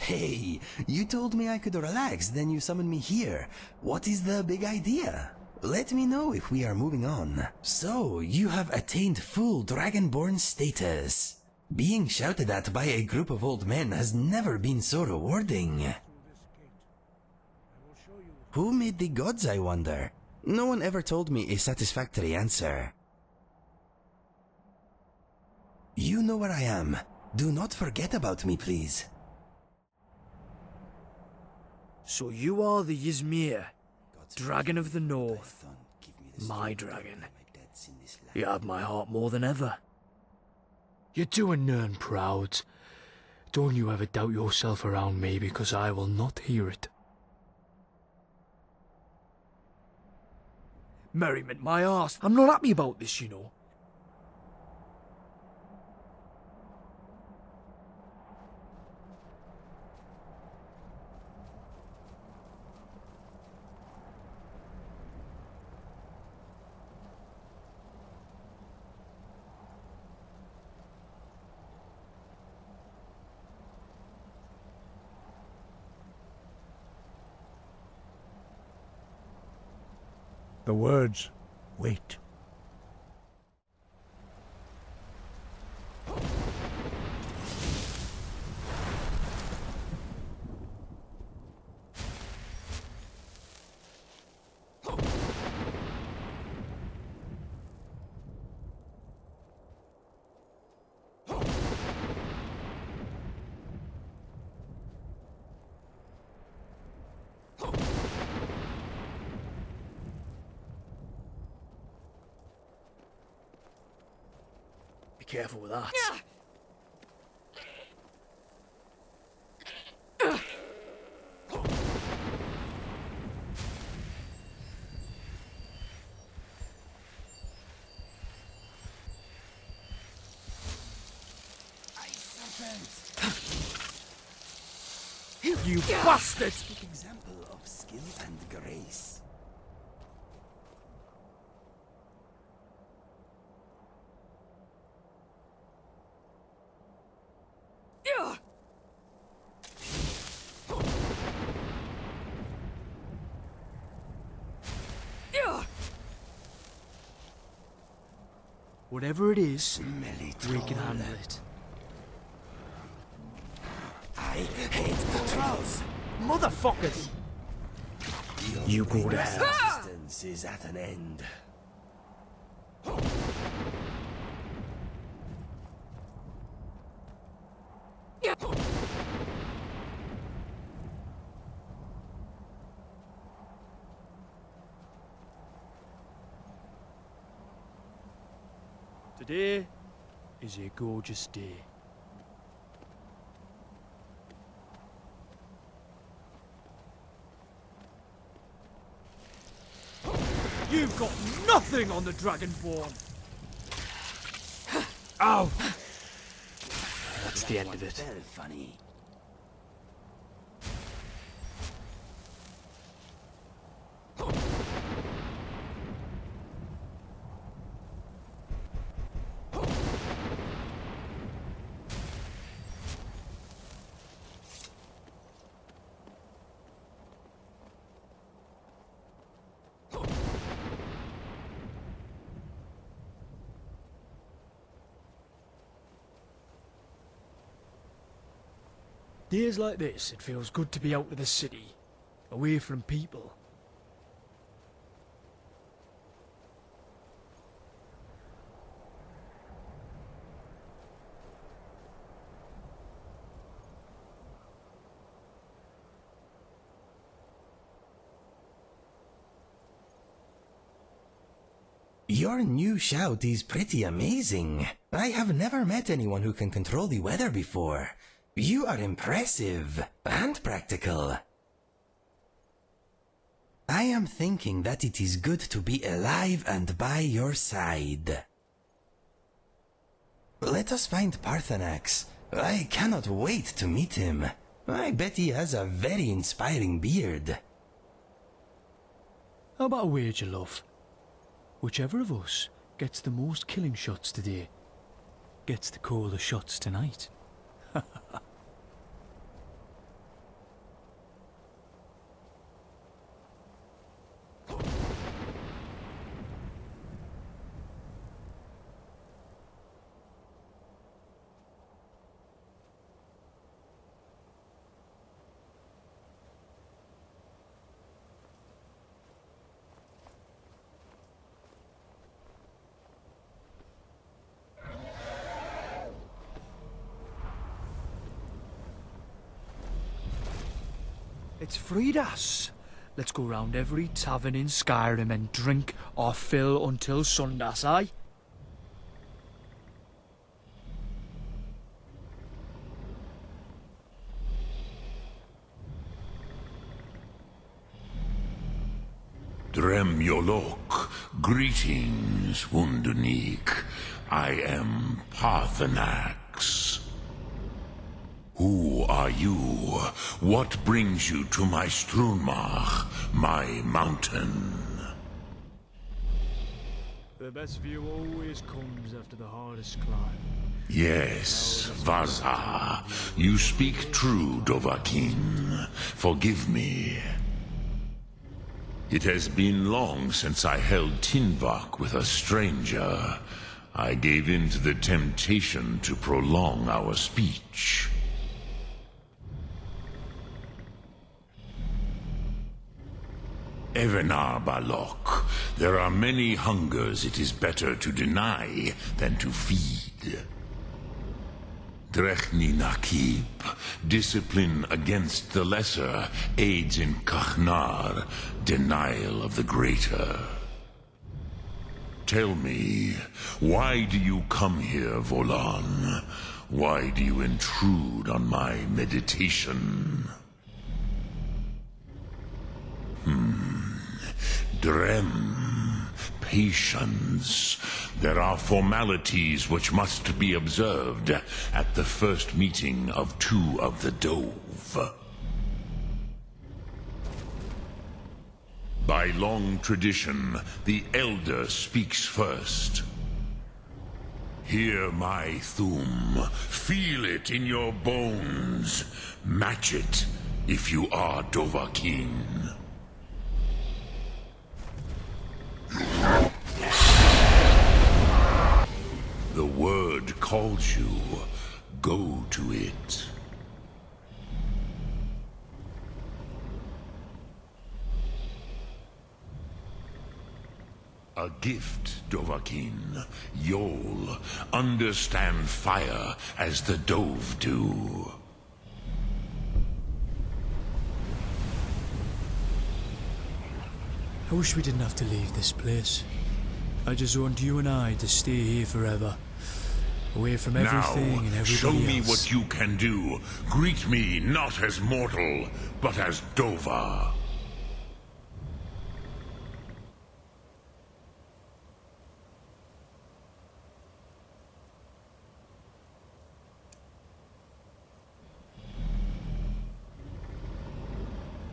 Hey, you told me I could relax, then you summoned me here. What is the big idea? Let me know if we are moving on. So, you have attained full Dragonborn status. Being shouted at by a group of old men has never been so rewarding. Who made the gods, I wonder? No one ever told me a satisfactory answer. You know where I am. Do not forget about me, please. So you are the Ysmir, Dragon of the North, my dragon. You have my heart more than ever. You're doing Nern proud. Don't you ever doubt yourself around me, because I will not hear it. Merriment my arse. I'm not happy about this, you know. The words, wait. Be careful with that. You bastard! Example of skill and grace. Whatever it is, we can handle it. I hate the trolls. Motherfuckers! You go to hell. Resistance is at an end. Today is a gorgeous day. You've got nothing on the Dragonborn! Ow! That's the end of it. Very funny. Days like this, it feels good to be out of the city, away from people. Your new shout is pretty amazing. I have never met anyone who can control the weather before. You are impressive and practical. I am thinking that it is good to be alive and by your side. Let us find Paarthurnax. I cannot wait to meet him. I bet he has a very inspiring beard. How about a wager, love? Whichever of us gets the most killing shots today gets to call the shots tonight. It's freed us. Let's go round every tavern in Skyrim and drink our fill until Sundas, aye? Drem Yolok, greetings, Wunderneek. I am Paarthurnax. Who are you? What brings you to my Strunmach, my mountain? The best view always comes after the hardest climb. Yes, Vaza. You speak true, Dovahkiin. Forgive me. It has been long since I held Tinvak with a stranger. I gave in to the temptation to prolong our speech. Evenar Balok, there are many hungers it is better to deny than to feed. Drechni Nakib, discipline against the lesser, aids in Kachnar, denial of the greater. Tell me, why do you come here, Volan? Why do you intrude on my meditation? Drem, patience. There are formalities which must be observed at the first meeting of two of the Dove. By long tradition, the Elder speaks first. Hear my Thum. Feel it in your bones. Match it if you are Dovahkiin. The word calls you. Go to it. A gift, Dovahkiin. You'll understand fire as the Dove do. I wish we didn't have to leave this place. I just want you and I to stay here forever. Away from everything and everybody show me else. what you can do. Greet me not as mortal, but as Dova.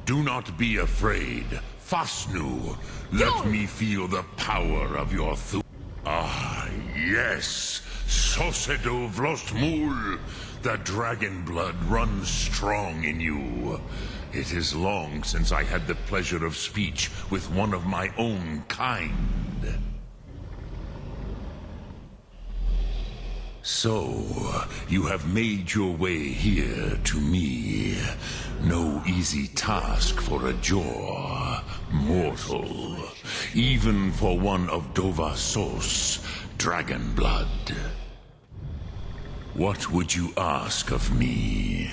Do not be afraid. Fasnu, let me feel the power of your Thu. Ah, yes. Sosedo Vlostmul. The dragon blood runs strong in you. It is long since I had the pleasure of speech with one of my own kind. So, you have made your way here to me. No easy task for a jaw, mortal. Even for one of Dovasos, dragon blood. What would you ask of me?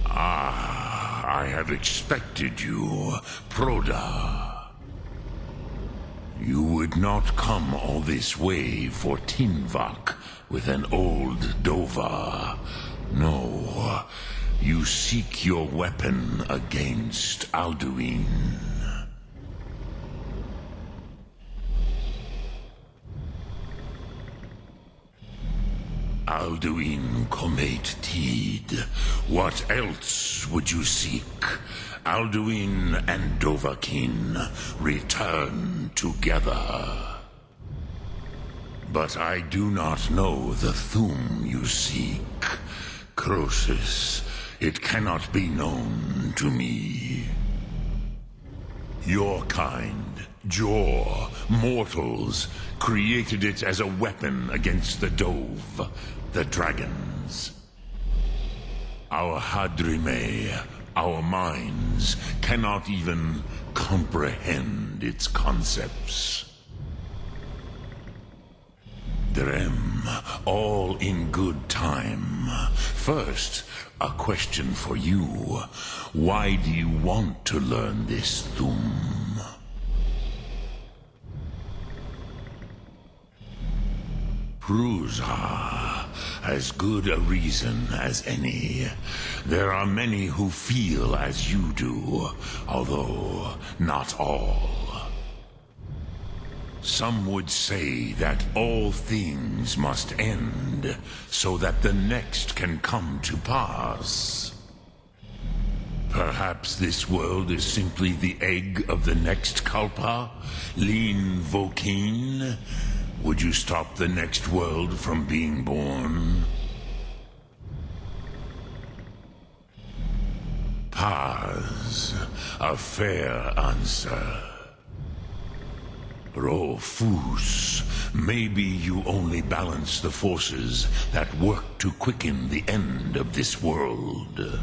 Ah, I have expected you, Proda. You would not come all this way for Tinvak with an old Dova. No, you seek your weapon against Alduin. Alduin Comate Teed. What else would you seek? Alduin and Dovahkiin return together. But I do not know the Thum you seek. Croesus, it cannot be known to me. Your kind, Jaw, mortals, created it as a weapon against the Dove, the dragons. Our Hadrime, our minds, cannot even comprehend its concepts. Drem, All in good time. First, a question for you. Why do you want to learn this Thum? Prusa, as good a reason as any. There are many who feel as you do, although not all. Some would say that all things must end, so that the next can come to pass. Perhaps this world is simply the egg of the next Kalpa, Lin Vokin. Would you stop the next world from being born? Paz, a fair answer. Rofus, maybe you only balance the forces that work to quicken the end of this world.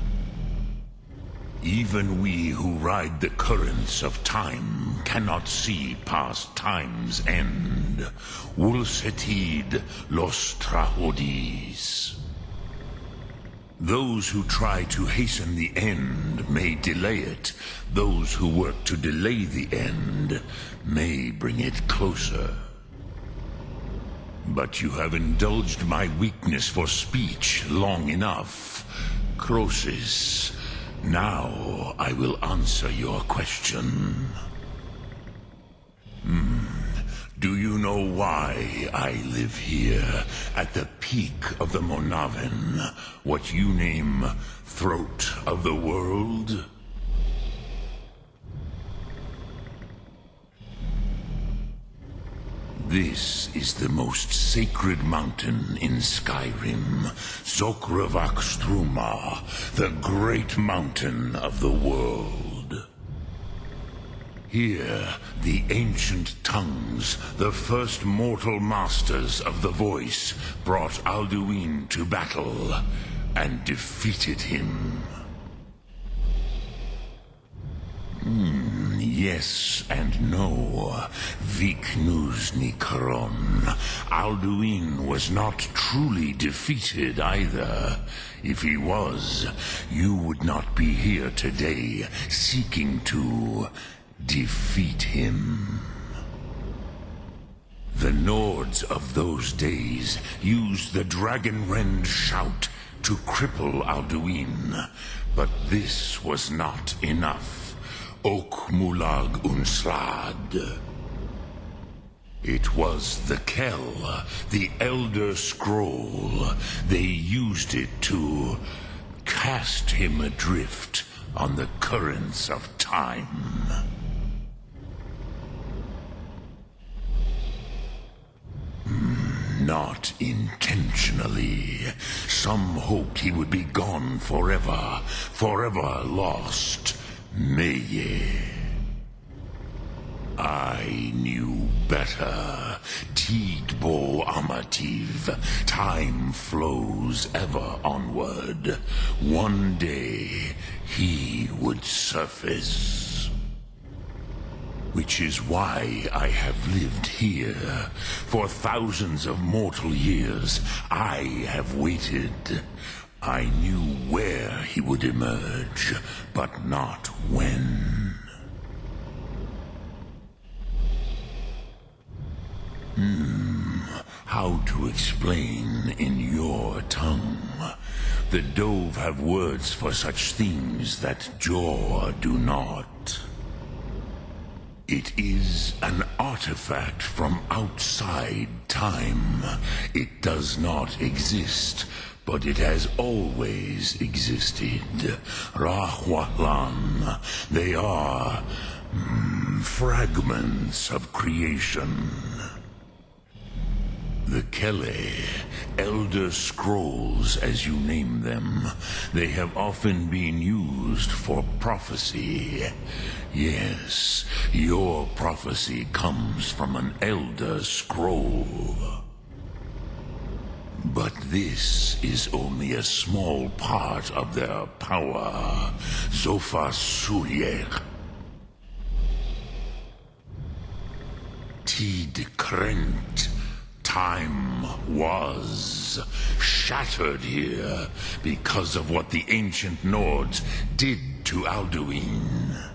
Even we who ride the currents of time cannot see past time's end. Wulsetid los trahodis. Those who try to hasten the end may delay it. Those who work to delay the end may bring it closer. But you have indulged my weakness for speech long enough. Croesus, now I will answer your question. Do you know why I live here, at the peak of the Monaven, what you name Throat of the World? This is the most sacred mountain in Skyrim, Zokravakstruma, the great mountain of the world. Here, the ancient tongues, the first mortal masters of the voice, brought Alduin to battle and defeated him. Yes and no. Viknus Nikaron. Alduin was not truly defeated either. If he was, you would not be here today seeking to defeat him. The Nords of those days used the Dragonrend shout to cripple Alduin, but this was not enough. Ok Mulag Unslad. It was the Kell, the Elder Scroll. They used it to cast him adrift on the currents of time. Not intentionally. Some hoped he would be gone forever, forever lost. Meye. I knew better. Tidbo Amativ. Time flows ever onward. One day, he would surface. Which is why I have lived here. For thousands of mortal years, I have waited. I knew where he would emerge, but not when. How to explain in your tongue? The Dove have words for such things that Jor do not. It is an artifact from outside time. It does not exist, but it has always existed. Rahwalan. They are fragments of creation. The Kelle, Elder Scrolls as you name them, they have often been used for prophecy. Yes, your prophecy comes from an Elder Scroll. But this is only a small part of their power. Zofasuyer. Tid Krent. Time was shattered here because of what the ancient Nords did to Alduin.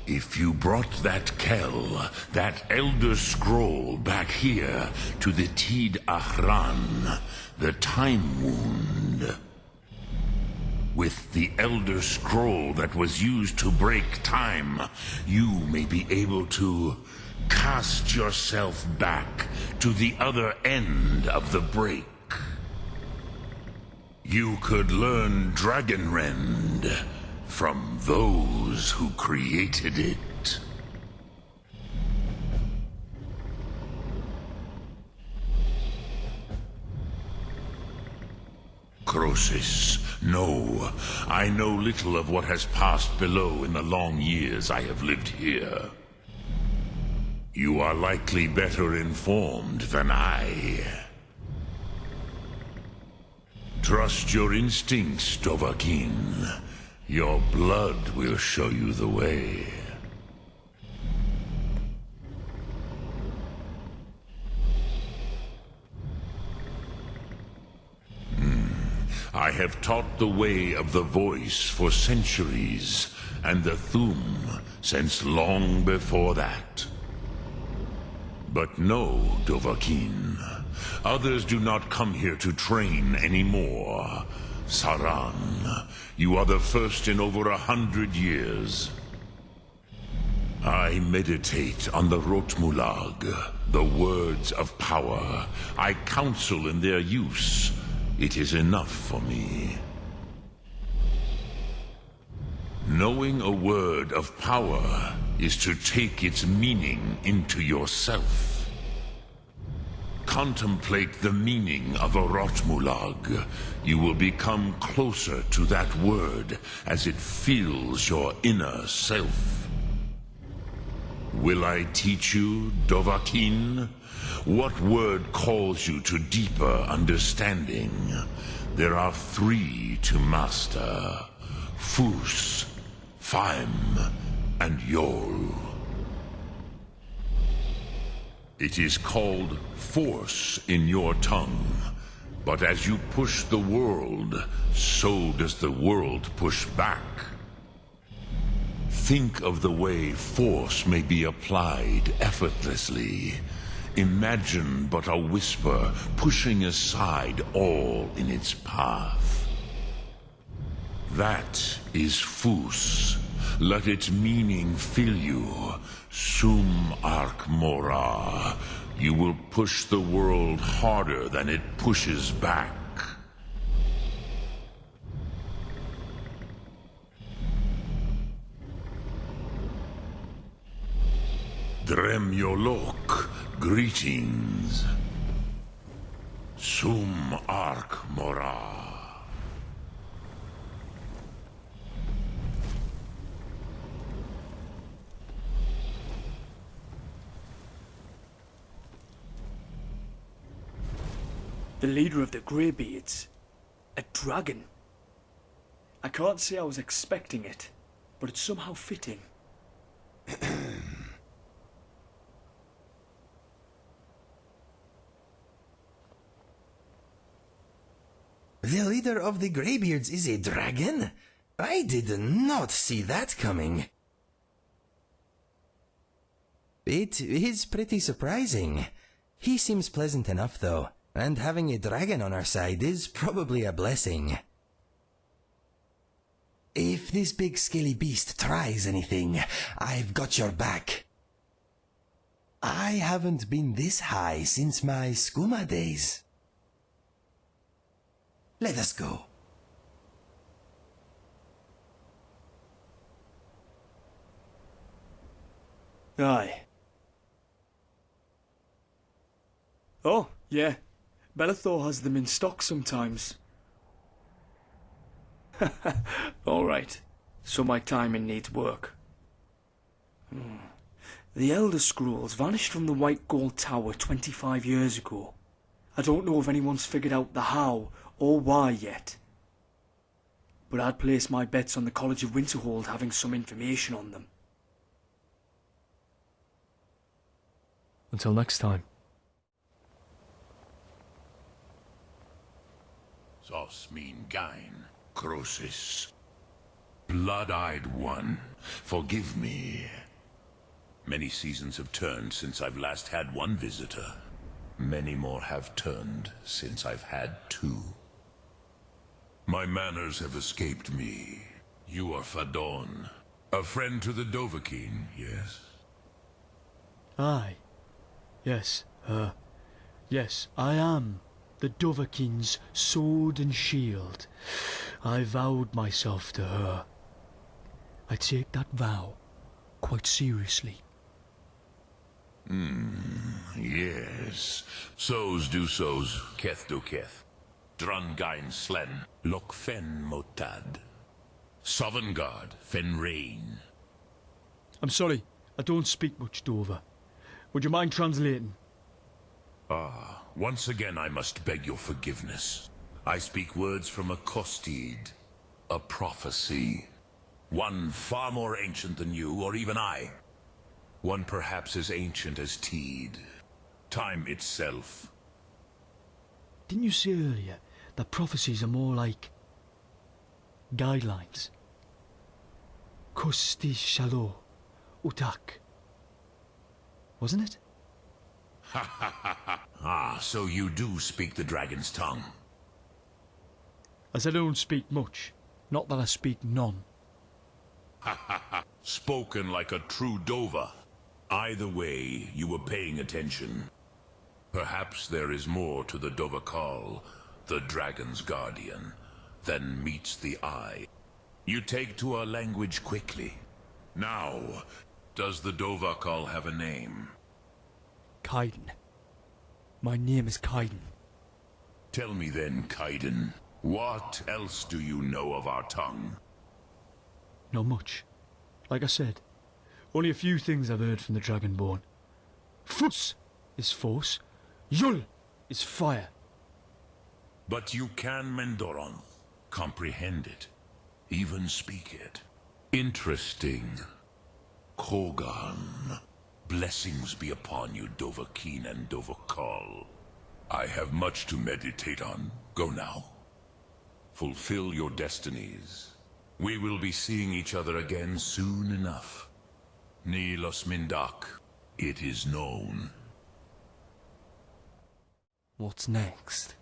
If you brought that Kell, that Elder Scroll back here to the Tid Ahran, the Time Wound, with the Elder Scroll that was used to break time, you may be able to cast yourself back to the other end of the break. You could learn Dragonrend from those who created it. Croesus, no. I know little of what has passed below in the long years I have lived here. You are likely better informed than I. Trust your instincts, Dovahkiin. Your blood will show you the way. I have taught the way of the voice for centuries, and the Thu'um since long before that. But no, Dovahkiin. Others do not come here to train anymore. Saran, you are the first in over 100 years. I meditate on the Rotmulag, the words of power. I counsel in their use. It is enough for me. Knowing a word of power is to take its meaning into yourself. Contemplate the meaning of a Rotmulag. You will become closer to that word as it fills your inner self. Will I teach you, Dovahkiin? What word calls you to deeper understanding? There are 3 to master: Fus, Faim, and Yol. It is called force in your tongue, but as you push the world, so does the world push back. Think of the way force may be applied effortlessly. Imagine but a whisper pushing aside all in its path. That is Fus. Let its meaning fill you. Sum Ark Mora. You will push the world harder than it pushes back. Dremyolok, greetings. Sum Ark Mora. The leader of the Greybeards. A dragon. I can't say I was expecting it, but it's somehow fitting. The leader of the Greybeards is a dragon? I did not see that coming. It is pretty surprising. He seems pleasant enough, though. And having a dragon on our side is probably a blessing. If this big scaly beast tries anything, I've got your back. I haven't been this high since my skooma days. Let us go. Aye. Oh, yeah. Bellathor has them in stock sometimes. Alright, so my timing needs work. The Elder Scrolls vanished from the White Gold Tower 25 years ago. I don't know if anyone's figured out the how or why yet. But I'd place my bets on the College of Winterhold having some information on them. Until next time. Osmin Gain, Croesus. Blood-eyed one, forgive me. Many seasons have turned since I've last had one visitor. Many more have turned since I've had two. My manners have escaped me. You are Fadon, a friend to the Dovahkiin, yes? Aye. Yes, yes, I am the Dovahkiin's sword and shield. I vowed myself to her. I take that vow quite seriously. Yes. So's do so's, Keth do Keth. Drungain Slen, Lok Fen Motad. Sovngarde Fen Rain. I'm sorry, I don't speak much Dova. Would you mind translating? Once again I must beg your forgiveness. I speak words from a Kostid, a prophecy. One far more ancient than you, or even I. One perhaps as ancient as Teed. Time itself. Didn't you say earlier that prophecies are more like guidelines? Kosti Shalo Utak. Wasn't it? So you do speak the dragon's tongue. As I don't speak much, not that I speak none. Spoken like a true Dova. Either way, you were paying attention. Perhaps there is more to the Dovahkal, the dragon's guardian, than meets the eye. You take to our language quickly. Now, does the Dovahkal have a name? Kaidan. My name is Kaidan. Tell me then, Kaidan, what else do you know of our tongue? Not much. Like I said, only a few things I've heard from the Dragonborn. Fus is force, Yul is fire. But you can, Mendoron, comprehend it, even speak it. Interesting. Kogan. Blessings be upon you, Dovahkiin and Dovahkal. I have much to meditate on. Go now. Fulfill your destinies. We will be seeing each other again soon enough. Ni los Mindak. It is known. What's next?